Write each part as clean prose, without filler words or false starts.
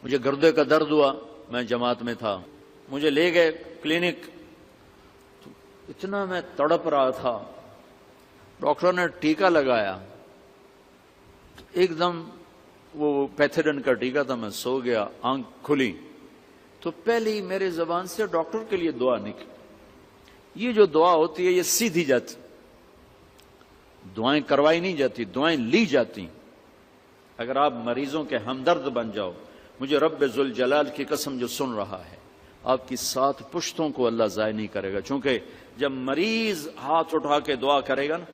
مجھے گردے کا درد ہوا، میں جماعت میں تھا، مجھے لے گئے کلینک، اتنا میں تڑپ رہا تھا، ڈاکٹر نے ٹیکا لگایا، ایک دم وہ پیتھیڈن کا ٹیکا تھا، میں سو گیا، آنکھ کھلی تو پہلی میرے زبان سے ڈاکٹر کے لیے دعا نکلی۔ یہ جو دعا ہوتی ہے یہ سیدھی جاتی، دعائیں کروائی نہیں جاتی، دعائیں لی جاتی۔ اگر آپ مریضوں کے ہمدرد بن جاؤ، مجھے رب ذوالجلال کی قسم جو سن رہا ہے، آپ کی 7 پشتوں کو اللہ ضائع نہیں کرے گا، چونکہ جب مریض ہاتھ اٹھا کے دعا کرے گا نا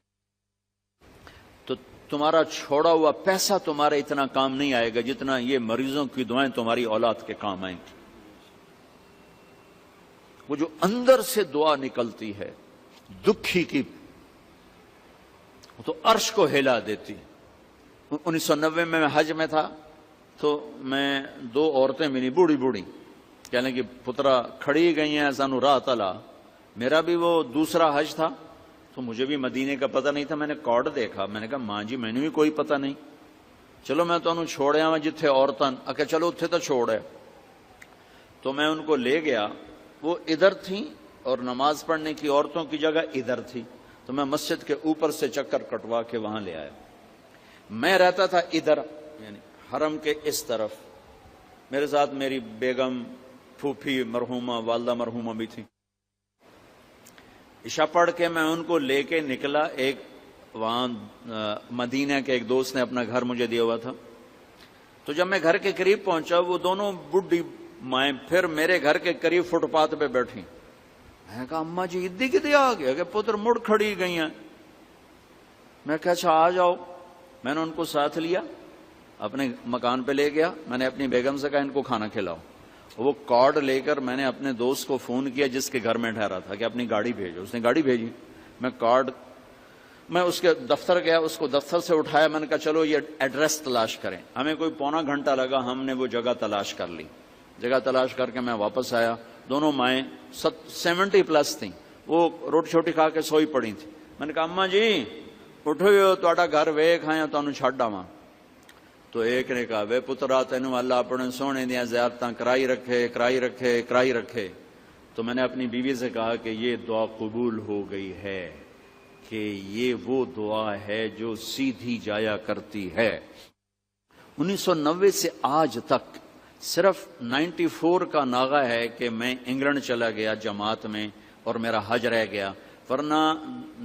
تو تمہارا چھوڑا ہوا پیسہ تمہارے اتنا کام نہیں آئے گا جتنا یہ مریضوں کی دعائیں تمہاری اولاد کے کام آئیں گی۔ وہ جو اندر سے دعا نکلتی ہے دکھی کی، تو عرش کو ہلا دیتی۔ 1990 میں حج میں تھا تو میں 2 عورتیں ملی، بوڑھی بوڑھی، کہنے کہ پترا کھڑی گئی ہیں سانو راہ تلا۔ میرا بھی وہ دوسرا حج تھا تو مجھے بھی مدینے کا پتہ نہیں تھا، میں نے کارڈ دیکھا، میں نے کہا ماں جی میں نے بھی کوئی پتہ نہیں، چلو میں تو انہوں چھوڑیا میں جتھے عورتاں اکھے چلو اتھے تو چھوڑے۔ تو میں ان کو لے گیا، وہ ادھر تھیں اور نماز پڑھنے کی عورتوں کی جگہ ادھر تھی، تو میں مسجد کے اوپر سے چکر کٹوا کے وہاں لے آیا۔ میں رہتا تھا ادھر یعنی حرم کے اس طرف، میرے ساتھ میری بیگم، پھوپھی مرحومہ، والدہ مرحومہ بھی تھی۔ عشاء پڑھ کے میں ان کو لے کے نکلا، ایک وہاں مدینہ کے ایک دوست نے اپنا گھر مجھے دیا ہوا تھا، تو جب میں گھر کے قریب پہنچا وہ دونوں بڈھی مائیں پھر میرے گھر کے قریب فٹ پاتھ پہ بیٹھی۔ میں نے کہا اماں جی ادھی کدے آ گیا کہ پتر مڑ کھڑی گئی ہیں۔ میں کہا اچھا آ جاؤ، میں نے ان کو ساتھ لیا، اپنے مکان پہ لے گیا، میں نے اپنی بیگم سے کہا ان کو کھانا کھلاؤ۔ وہ کارڈ لے کر میں نے اپنے دوست کو فون کیا جس کے گھر میں ٹھہرا تھا کہ اپنی گاڑی بھیجو، اس نے گاڑی بھیجی۔ میں اس کے دفتر گیا، اس کو دفتر سے اٹھایا، میں نے کہا چلو یہ ایڈریس تلاش کریں۔ ہمیں کوئی پونا گھنٹہ لگا، ہم نے وہ جگہ تلاش کر لی۔ جگہ تلاش کر کے میں واپس آیا، دونوں مائیں 70+ تھیں، وہ روٹی چھوٹی کھا کے سوئی پڑی تھیں۔ میں نے کہا اماں جی اٹھو تہاڈا گھر ویکھ آیا تانوں چھڈ آواں۔ تو ایک نے کہا وے پترا تینوں اللہ اپنے سونے دیاں زیارتاں کرائی رکھے۔ تو میں نے اپنی بیوی سے کہا کہ یہ دعا قبول ہو گئی ہے، کہ یہ وہ دعا ہے جو سیدھی جایا کرتی ہے۔ 1990 سے آج تک صرف 94 کا ناغہ ہے کہ میں انگلینڈ چلا گیا جماعت میں اور میرا حج رہ گیا، ورنہ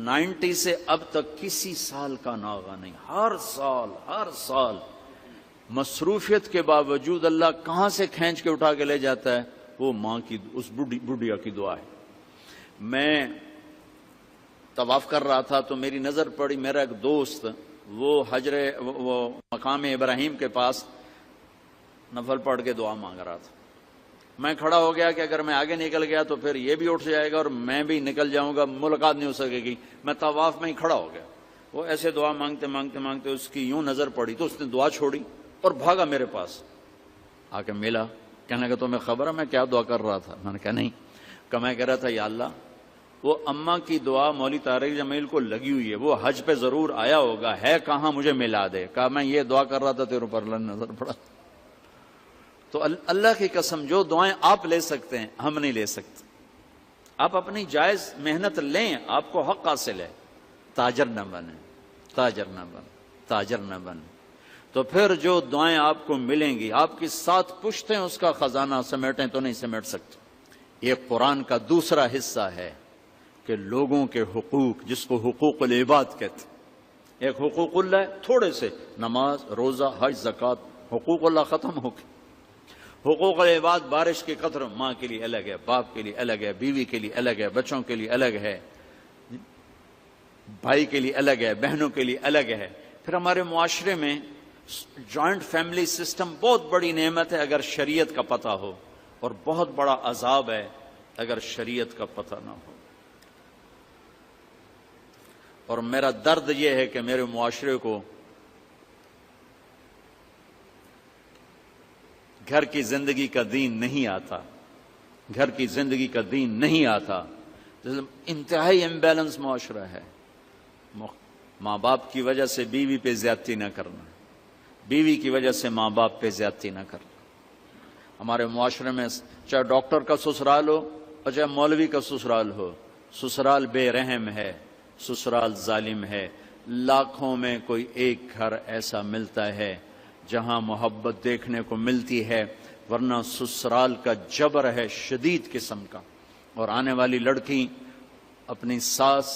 90 سے اب تک کسی سال کا ناغہ نہیں۔ ہر سال مصروفیت کے باوجود اللہ کہاں سے کھینچ کے اٹھا کے لے جاتا ہے، وہ ماں کی اس بڈھیا کی دعا ہے۔ میں طواف کر رہا تھا تو میری نظر پڑی، میرا ایک دوست وہ مقام ابراہیم کے پاس نفل پڑھ کے دعا مانگ رہا تھا۔ میں کھڑا ہو گیا کہ اگر میں آگے نکل گیا تو پھر یہ بھی اٹھ جائے گا اور میں بھی نکل جاؤں گا، ملاقات نہیں ہو سکے گی۔ میں طواف میں ہی کھڑا ہو گیا، وہ ایسے دعا مانگتے اس کی یوں نظر پڑی تو اس نے دعا چھوڑی اور بھاگا میرے پاس آ کے ملا، کہنے لگا تمہیں خبر ہے میں کیا دعا کر رہا تھا؟ میں نے کہا نہیں۔ کہ میں کہہ رہا تھا یا اللہ وہ اماں کی دعا مولوی طارق جمیل کو لگی ہوئی ہے، وہ حج پہ ضرور آیا ہوگا، ہے کہاں مجھے ملا دے۔ کہا میں یہ دعا کر رہا تھا تیرے اوپر اللہ نظر پڑا۔ تو اللہ کی قسم جو دعائیں آپ لے سکتے ہیں ہم نہیں لے سکتے۔ آپ اپنی جائز محنت لیں، آپ کو حق حاصل ہے، تاجر نہ بن۔ تو پھر جو دعائیں آپ کو ملیں گی، آپ کی 7 پشتیں اس کا خزانہ سمیٹیں تو نہیں سمیٹ سکتے۔ یہ قرآن کا دوسرا حصہ ہے کہ لوگوں کے حقوق، جس کو حقوق العباد کہتے ہیں۔ ایک حقوق اللہ ہے تھوڑے سے، نماز، روزہ، حج، زکوٰۃ، حقوق اللہ ختم ہو گئے۔ حقوق العباد بارش کی قطر ماں کے لیے الگ ہے، باپ کے لیے الگ ہے، بیوی کے لیے الگ ہے، بچوں کے لیے الگ ہے، بھائی کے لیے الگ ہے، بہنوں کے لیے الگ ہے۔ پھر ہمارے معاشرے میں جوائنٹ فیملی سسٹم بہت بڑی نعمت ہے اگر شریعت کا پتہ ہو، اور بہت بڑا عذاب ہے اگر شریعت کا پتہ نہ ہو۔ اور میرا درد یہ ہے کہ میرے معاشرے کو گھر کی زندگی کا دین نہیں آتا، انتہائی امبیلنس معاشرہ ہے۔ ماں باپ کی وجہ سے بیوی پہ زیادتی نہ کرنا، بیوی کی وجہ سے ماں باپ پہ زیادتی نہ کرنا، ہمارے معاشرے میں چاہے ڈاکٹر کا سسرال ہو اور چاہے مولوی کا سسرال ہو، سسرال بے رحم ہے، سسرال ظالم ہے۔ لاکھوں میں کوئی ایک گھر ایسا ملتا ہے جہاں محبت دیکھنے کو ملتی ہے، ورنہ سسرال کا جبر ہے شدید قسم کا۔ اور آنے والی لڑکی اپنی ساس،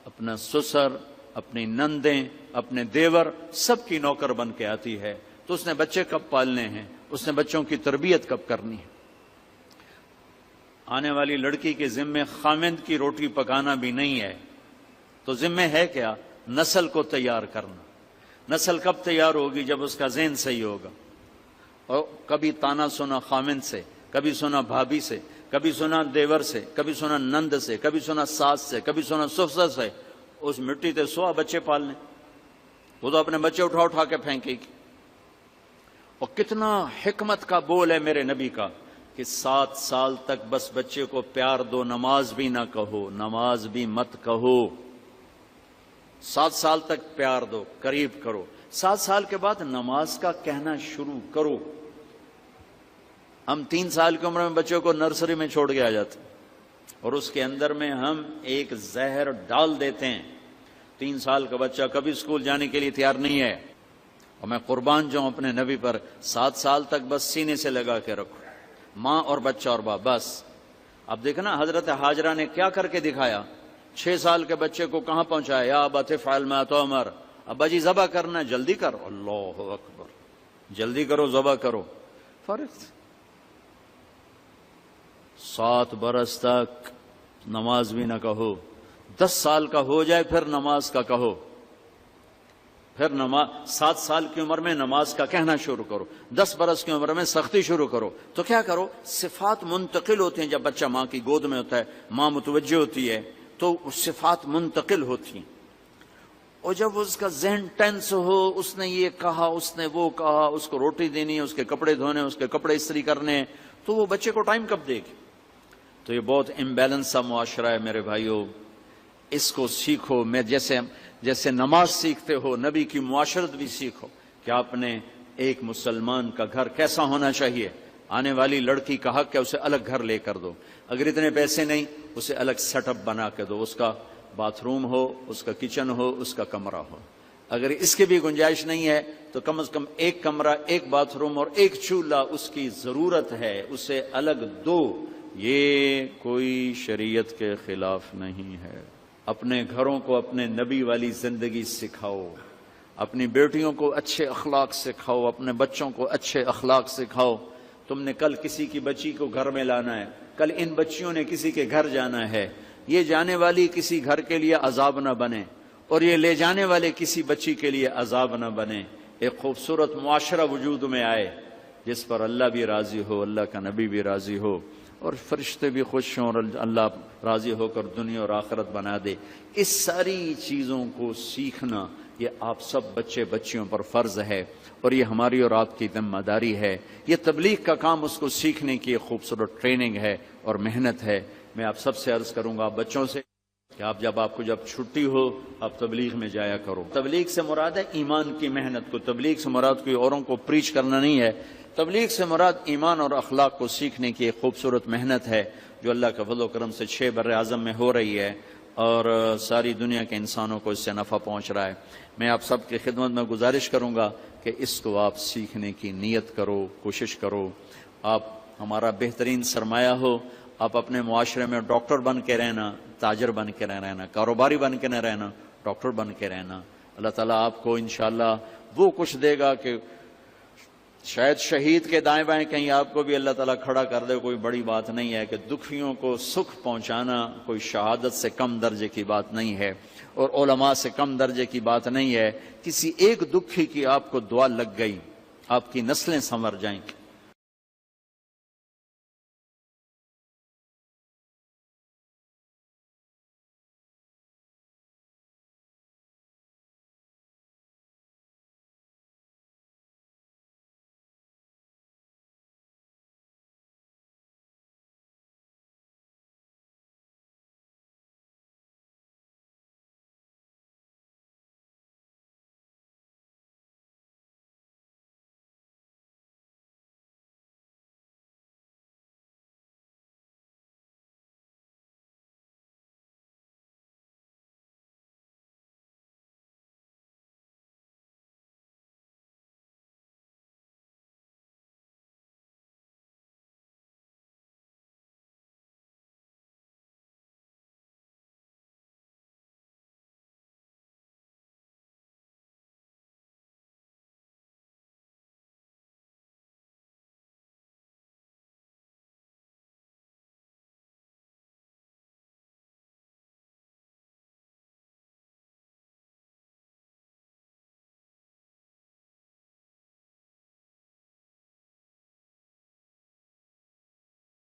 اپنا سسر، اپنی نندیں، اپنے دیور، سب کی نوکر بن کے آتی ہے، تو اس نے بچے کب پالنے ہیں، اس نے بچوں کی تربیت کب کرنی ہے؟ آنے والی لڑکی کے ذمے خامند کی روٹی پکانا بھی نہیں ہے، تو ذمے ہے کیا؟ نسل کو تیار کرنا۔ نسل کب تیار ہوگی؟ جب اس کا ذہن صحیح ہوگا۔ اور کبھی تانا سنا خامند سے، کبھی سنا بھابھی سے، کبھی سنا دیور سے، کبھی سنا نند سے، کبھی سنا ساس سے، کبھی سنا سسر سے، اس مٹی تے سوا بچے پالنے، وہ تو اپنے بچے اٹھا اٹھا کے پھینکے گی۔ اور کتنا حکمت کا بول ہے میرے نبی کا کہ 7 سال تک بس بچے کو پیار دو، نماز بھی نہ کہو، نماز بھی مت کہو۔ 7 سال تک پیار دو، قریب کرو، 7 سال کے بعد نماز کا کہنا شروع کرو۔ ہم 3 سال کی عمر میں بچوں کو نرسری میں چھوڑ کے آ جاتے ہیں، اور اس کے اندر میں ہم ایک زہر ڈال دیتے ہیں۔ 3 سال کا بچہ کبھی اسکول جانے کے لیے تیار نہیں ہے، اور میں قربان جاؤں اپنے نبی پر، 7 سال تک بس سینے سے لگا کے رکھو، ماں اور بچہ اور باپ بس۔ اب دیکھنا حضرت ہاجرہ نے کیا کر کے دکھایا، 6 سال کے بچے کو کہاں پہنچایا، یا ابت افعل ما تؤمر، ابا جی ذبح کرنا، جلدی کر، اللہ اکبر، جلدی کرو ذبح کرو، فرض۔ 7 برس تک نماز بھی نہ کہو، 10 سال کا ہو جائے پھر نماز کا کہو، پھر نماز 7 سال کی عمر میں نماز کا کہنا شروع کرو، 10 برس کی عمر میں سختی شروع کرو۔ تو کیا کرو، صفات منتقل ہوتی ہیں۔ جب بچہ ماں کی گود میں ہوتا ہے، ماں متوجہ ہوتی ہے، تو صفات منتقل ہوتی ہیں۔ اور جب اس کا ذہن ٹینس ہو، اس نے یہ کہا، اس نے وہ کہا، اس کو روٹی دینی ہے، اس کے کپڑے دھونے، اس کے کپڑے استری کرنے ہیں، تو وہ بچے کو ٹائم کب دے گی؟ تو یہ بہت امبیلنس سا معاشرہ ہے میرے بھائیوں، اس کو سیکھو۔ میں جیسے نماز سیکھتے ہو، نبی کی معاشرت بھی سیکھو کہ آپ نے ایک مسلمان کا گھر کیسا ہونا چاہیے۔ آنے والی لڑکی کا حق ہے اسے الگ گھر لے کر دو، اگر اتنے پیسے نہیں اسے الگ سیٹ اپ بنا کے دو، اس کا باتھ روم ہو، اس کا کچن ہو، اس کا کمرہ ہو۔ اگر اس کی بھی گنجائش نہیں ہے تو کم از کم ایک کمرہ، ایک باتھ روم اور ایک چولہا اس کی ضرورت ہے، اسے الگ دو۔ یہ کوئی شریعت کے خلاف نہیں ہے۔ اپنے گھروں کو اپنے نبی والی زندگی سکھاؤ، اپنی بیٹیوں کو اچھے اخلاق سکھاؤ، اپنے بچوں کو اچھے اخلاق سکھاؤ۔ تم نے کل کسی کی بچی کو گھر میں لانا ہے، کل ان بچیوں نے کسی کے گھر جانا ہے، یہ جانے والی کسی گھر کے لیے عذاب نہ بنے، اور یہ لے جانے والے کسی بچی کے لیے عذاب نہ بنے۔ ایک خوبصورت معاشرہ وجود میں آئے جس پر اللہ بھی راضی ہو، اللہ کا نبی بھی راضی ہو، اور فرشتے بھی خوش ہوں، اور اللہ راضی ہو کر دنیا اور آخرت بنا دے۔ اس ساری چیزوں کو سیکھنا یہ آپ سب بچے بچیوں پر فرض ہے، اور یہ ہماری اور آپ کی ذمہ داری ہے۔ یہ تبلیغ کا کام اس کو سیکھنے کی ایک خوبصورت ٹریننگ ہے اور محنت ہے۔ میں آپ سب سے عرض کروں گا، بچوں سے، کہ آپ کو جب چھٹی ہو آپ تبلیغ میں جایا کرو۔ تبلیغ سے مراد ہے ایمان کی محنت کو، تبلیغ سے مراد کوئی اوروں کو پریچ کرنا نہیں ہے، تبلیغ سے مراد ایمان اور اخلاق کو سیکھنے کی ایک خوبصورت محنت ہے جو اللہ کے فضل و کرم سے 6 بر اعظم میں ہو رہی ہے، اور ساری دنیا کے انسانوں کو اس سے نفع پہنچ رہا ہے۔ میں آپ سب کی خدمت میں گزارش کروں گا کہ اس کو آپ سیکھنے کی نیت کرو، کوشش کرو۔ آپ ہمارا بہترین سرمایہ ہو۔ آپ اپنے معاشرے میں ڈاکٹر بن کے رہنا، تاجر بن کے نہ رہنا، کاروباری بن کے نہ رہنا، ڈاکٹر بن کے رہنا۔ اللہ تعالیٰ آپ کو انشاءاللہ وہ کچھ دے گا کہ شاید شہید کے دائیں بائیں کہیں آپ کو بھی اللہ تعالیٰ کھڑا کر دے۔ کوئی بڑی بات نہیں ہے کہ دکھیوں کو سکھ پہنچانا کوئی شہادت سے کم درجے کی بات نہیں ہے، اور علماء سے کم درجے کی بات نہیں ہے۔ کسی ایک دکھی کی آپ کو دعا لگ گئی، آپ کی نسلیں سنور جائیں۔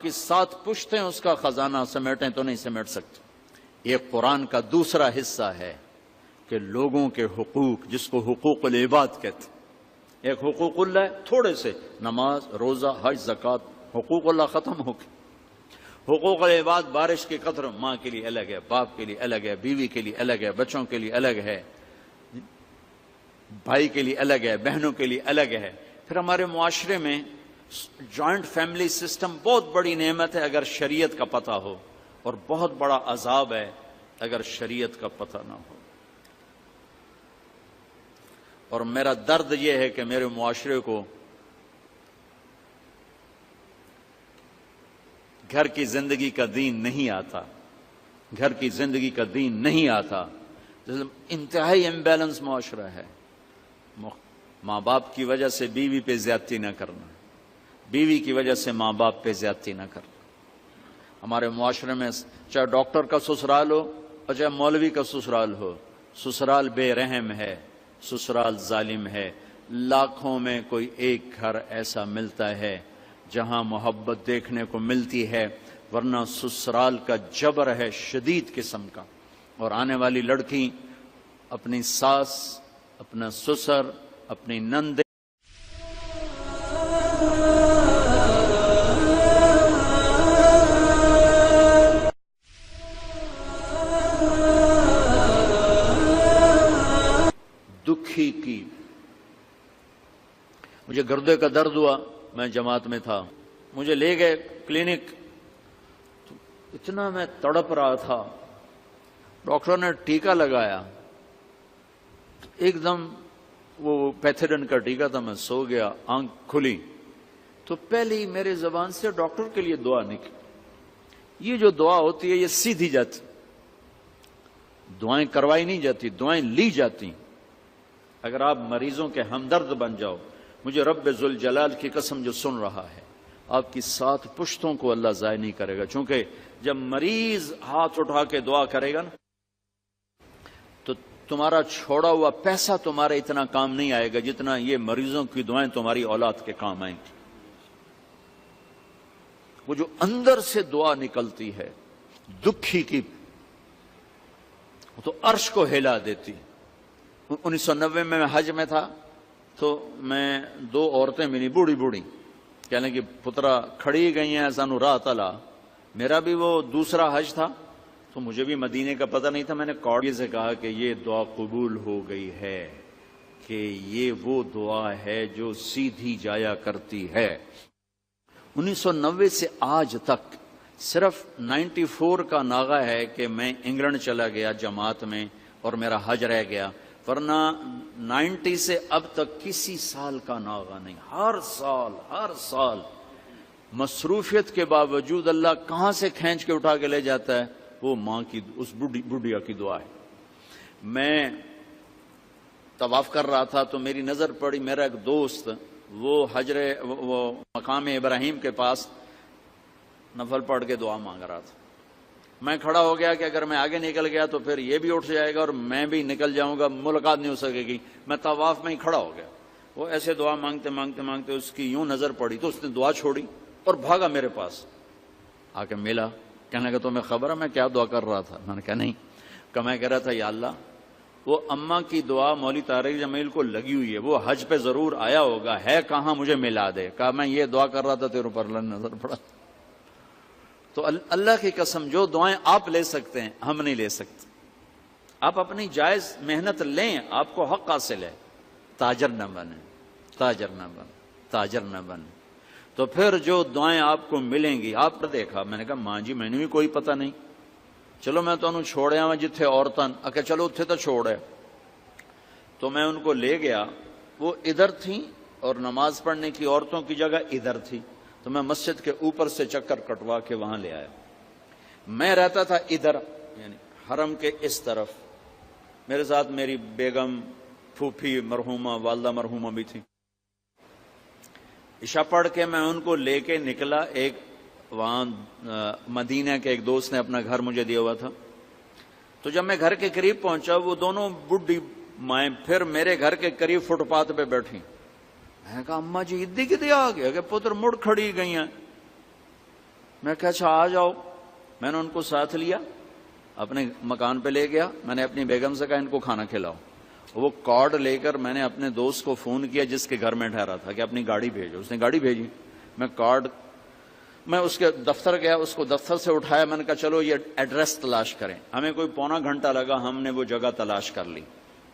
کی 7 پشتیں اس کا خزانہ سمیٹیں تو نہیں سمیٹ سکتے۔ یہ قرآن کا دوسرا حصہ ہے کہ لوگوں کے حقوق، جس کو حقوق العباد کہتے ہیں۔ ایک حقوق اللہ تھوڑے سے، نماز، روزہ، حج، زکوٰۃ، حقوق اللہ ختم ہو گئے۔ حقوق العباد بارش کی قطر، ماں کے لیے الگ ہے، باپ کے لیے الگ ہے، بیوی کے لیے الگ ہے، بچوں کے لیے الگ ہے، بھائی کے لیے الگ ہے، بہنوں کے لیے الگ ہے۔ پھر ہمارے معاشرے میں جوائنٹ فیملی سسٹم بہت بڑی نعمت ہے اگر شریعت کا پتہ ہو، اور بہت بڑا عذاب ہے اگر شریعت کا پتہ نہ ہو۔ اور میرا درد یہ ہے کہ میرے معاشرے کو گھر کی زندگی کا دین نہیں آتا، گھر کی زندگی کا دین نہیں آتا۔ انتہائی امبیلنس معاشرہ ہے۔ ماں باپ کی وجہ سے بیوی پہ زیادتی نہ کرنا، بیوی کی وجہ سے ماں باپ پہ زیادتی نہ کرنا۔ ہمارے معاشرے میں چاہے ڈاکٹر کا سسرال ہو اور چاہے مولوی کا سسرال ہو، سسرال بے رحم ہے، سسرال ظالم ہے۔ لاکھوں میں کوئی ایک گھر ایسا ملتا ہے جہاں محبت دیکھنے کو ملتی ہے، ورنہ سسرال کا جبر ہے شدید قسم کا۔ اور آنے والی لڑکی اپنی ساس، اپنا سسر، اپنی نند دکھی کی۔ مجھے گردے کا درد ہوا، میں جماعت میں تھا، مجھے لے گئے کلینک، تو اتنا میں تڑپ رہا تھا، ڈاکٹر نے ٹیکہ لگایا، ایک دم وہ پیتھیڈن کا ٹیکہ تھا، میں سو گیا، آنکھ کھلی تو پہلی میرے زبان سے ڈاکٹر کے لیے دعا نکلی۔ یہ جو دعا ہوتی ہے یہ سیدھی جاتی، دعائیں کروائی نہیں جاتی، دعائیں لی جاتی۔ اگر آپ مریضوں کے ہمدرد بن جاؤ، مجھے رب ذوالجلال کی قسم جو سن رہا ہے، آپ کی 7 پشتوں کو اللہ ضائع نہیں کرے گا، چونکہ جب مریض ہاتھ اٹھا کے دعا کرے گا نا تو تمہارا چھوڑا ہوا پیسہ تمہارے اتنا کام نہیں آئے گا جتنا یہ مریضوں کی دعائیں تمہاری اولاد کے کام آئیں گی۔ وہ جو اندر سے دعا نکلتی ہے دکھی کی، تو عرش کو ہلا دیتی۔ 1990 میں حج میں تھا تو میں 2 عورتیں ملی، بوڑھی بوڑھی، کہنے کہ پترا کھڑی گئی ہیں سانو راہ تلا۔ میرا بھی وہ دوسرا حج تھا تو مجھے بھی مدینے کا پتہ نہیں تھا۔ میں نے کوڑی سے کہا کہ یہ دعا قبول ہو گئی ہے، کہ یہ وہ دعا ہے جو سیدھی جایا کرتی ہے۔ 1990 سے آج تک صرف 94 کا ناغہ ہے کہ میں انگلینڈ چلا گیا جماعت میں اور میرا حج رہ گیا، ورنہ 90 سے اب تک کسی سال کا ناغہ نہیں۔ ہر سال مصروفیت کے باوجود اللہ کہاں سے کھینچ کے اٹھا کے لے جاتا ہے؟ وہ ماں کی، اس بڈھیا کی دعا ہے۔ میں طواف کر رہا تھا تو میری نظر پڑی، میرا ایک دوست وہ وہ مقام ابراہیم کے پاس نفل پڑھ کے دعا مانگ رہا تھا۔ میں کھڑا ہو گیا کہ اگر میں آگے نکل گیا تو پھر یہ بھی اٹھ جائے گا اور میں بھی نکل جاؤں گا، ملاقات نہیں ہو سکے گی۔ میں طواف میں ہی کھڑا ہو گیا، وہ ایسے دعا مانگتے مانگتے مانگتے اس کی یوں نظر پڑی تو اس نے دعا چھوڑی اور بھاگا میرے پاس، آ کے ملا، کہنے لگا تمہیں خبر ہے میں کیا دعا کر رہا تھا؟ میں نے کہا نہیں۔ کہ میں کہہ رہا تھا یا اللہ وہ اماں کی دعا مولوی طارق جمیل کو لگی ہوئی ہے، وہ حج پہ ضرور آیا ہوگا، ہے کہاں مجھے ملا دے۔ کہا میں یہ دعا کر رہا تھا تیرے اوپر اللہ نظر پڑا۔ تو اللہ کی قسم جو دعائیں آپ لے سکتے ہیں ہم نہیں لے سکتے۔ آپ اپنی جائز محنت لیں، آپ کو حق حاصل ہے، تاجر نہ بنیں، تاجر نہ بنیں، تاجر نہ بنیں۔ تو پھر جو دعائیں آپ کو ملیں گی، آپ نے دیکھا، میں نے کہا ماں جی میں نے بھی کوئی پتہ نہیں، چلو میں تو انہوں چھوڑیا میں جتھے عورتاں، کہ چلو اتھے تو چھوڑے۔ تو میں ان کو لے گیا، وہ ادھر تھیں اور نماز پڑھنے کی عورتوں کی جگہ ادھر تھی، تو میں مسجد کے اوپر سے چکر کٹوا کے وہاں لے آیا۔ میں رہتا تھا ادھر، یعنی حرم کے اس طرف، میرے ساتھ میری بیگم، پھوپھی مرحومہ، والدہ مرحومہ بھی تھی۔ عشاء پڑھ کے میں ان کو لے کے نکلا، ایک وہاں مدینہ کے ایک دوست نے اپنا گھر مجھے دیا ہوا تھا۔ تو جب میں گھر کے قریب پہنچا، وہ دونوں بڈھی مائیں پھر میرے گھر کے قریب فٹ پاتھ پہ بیٹھی۔ میں نے کہا اماں جی ادی کدی آ گیا کہ پتر مڑ کھڑی گئی ہیں۔ میں کہا اچھا آ جاؤ. میں نے ان کو ساتھ لیا, اپنے مکان پہ لے گیا. میں نے اپنی بیگم سے کہا ان کو کھانا کھلاؤ. وہ کارڈ لے کر میں نے اپنے دوست کو فون کیا جس کے گھر میں ٹھہرا تھا کہ اپنی گاڑی بھیجو. اس نے گاڑی بھیجی. میں اس کے دفتر گیا, اس کو دفتر سے اٹھایا. میں نے کہا چلو یہ ایڈریس تلاش کریں. ہمیں کوئی پونا گھنٹہ لگا, ہم نے وہ جگہ تلاش کر لی.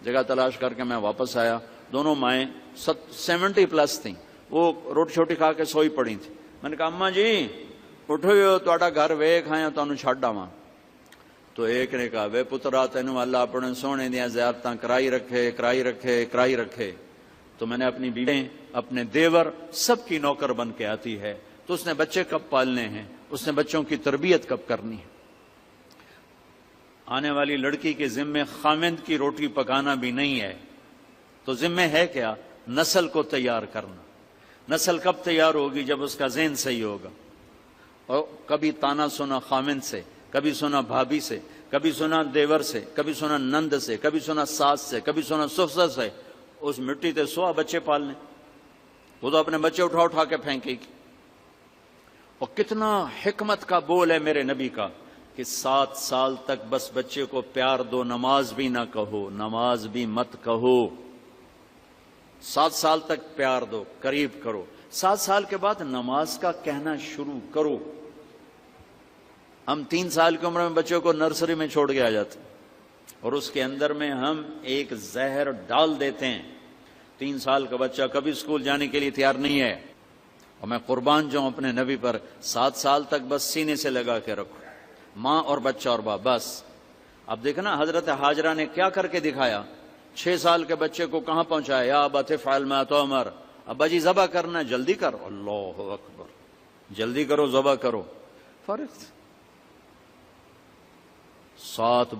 جگہ تلاش کر کے میں واپس آیا. دونوں مائیں 70+ تھیں. وہ روٹی چھوٹی کھا کے سوئی پڑی تھی. میں نے کہا اماں جی اٹھو, تہاڈا گھر ویکھ آیا, تانوں چھڈ آواں. تو ایک نے کہا وے پترا تینوں اللہ اپنے سونے دیاں زیارتاں کرائی رکھے. تو میں نے اپنی بیوی, اپنے دیور, سب کی نوکر بن کے آتی ہے. تو اس نے بچے کب پالنے ہیں, اس نے بچوں کی تربیت کب کرنی ہے. آنے والی لڑکی کے ذمے خامند کی روٹی پکانا بھی نہیں ہے, تو ذمے ہے کیا؟ نسل کو تیار کرنا. نسل کب تیار ہوگی؟ جب اس کا ذہن صحیح ہوگا. اور کبھی تانا سنا خامند سے, کبھی سنا بھابھی سے, کبھی سنا دیور سے, کبھی سنا نند سے, کبھی سنا ساس سے, کبھی سنا سسر سے. اس مٹی تے سوا بچے پالنے. وہ تو اپنے بچے اٹھا کے پھینکے گی. اور کتنا حکمت کا بول ہے میرے نبی کا کہ 7 سال تک بس بچے کو پیار دو, نماز بھی نہ کہو, نماز بھی مت کہو. 7 سال تک پیار دو, قریب کرو. 7 سال کے بعد نماز کا کہنا شروع کرو. ہم 3 سال کی عمر میں بچوں کو نرسری میں چھوڑ کے آ جاتے ہیں, اور اس کے اندر میں ہم ایک زہر ڈال دیتے ہیں. 3 سال کا بچہ کبھی اسکول جانے کے لیے تیار نہیں ہے. اور میں قربان جاؤں اپنے نبی پر, 7 سال تک بس سینے سے لگا کے رکھو, ماں اور بچہ اور باپ بس. اب دیکھنا حضرت ہاجرہ نے کیا کر کے دکھایا. 6 سال کے بچے کو کہاں پہنچایا, یا ابت افعل ما تؤمر, ابا جی ذبح کرنا, جلدی کر. اللہ اکبر, جلدی کرو, ذبح کرو. فرق 7